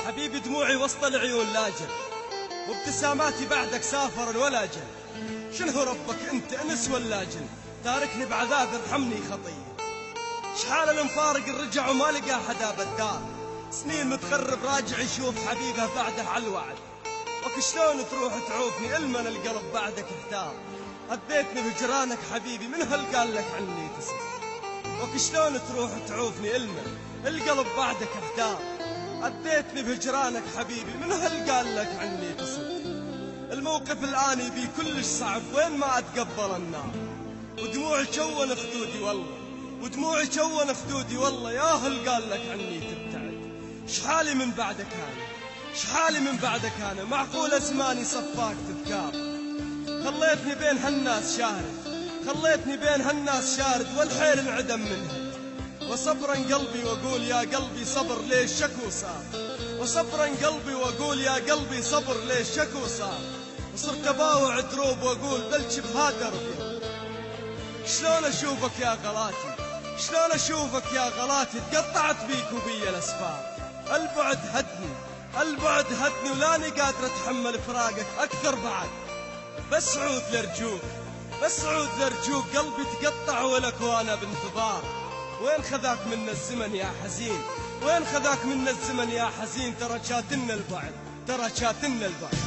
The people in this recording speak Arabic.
حبيبي دموعي وسط العيون لاجل، وابتساماتي بعدك سافر ولا جل. شنو ربك انت انس ولا جن؟ تاركني بعذاب ارحمني خطيه. شحال المفارق الرجع وما لقى حدا بالدار، سنين متغرب راجع يشوف حبيبه بعده على الوعد. وكشلون تروح تعوفني المن القلب بعدك احتار. أذيتني بهجرانك حبيبي من هل قال لك عني تسر. وكشلون تروح تعوفني المن القلب بعدك احتار. أذيتني بهجرانك حبيبي من هل قال لك عني تسر. الموقف الآن يبي كلش صعب وين ما أتقبل النار. ودموعي تشون خدودي والله، ودموعي تشون خدودي والله، يا هل قال لك عني تبتعد. شحالي من بعدك أنا، شحالي من بعدك أنا، معقول زماني صفاك تذكار. خليتني بين هالناس شارد، خليتني بين هالناس شارد، والحيل انعدم منها. وصبرا قلبي واقول يا قلبي صبر ليش شكو صار. وصبرا قلبي واقول يا قلبي صبر ليش شكو صار. وصرت اباوع دروب واقول بلش بهذا رفيق. شلون اشوفك يا غلاتي، شلون اشوفك يا غلاتي، تقطعت بيك وبي الاسفار. البعد هدني، البعد هدني، ولاني قادر اتحمل فراقك اكثر بعد. بس عود لرجوك، بس عود لرجوك، قلبي تقطع ولك وانا بانتظار. وين خذاك منا الزمن يا حزين، وين خذاك منا الزمن يا حزين، ترى شاتنا البعد، ترى شاتنا البعد.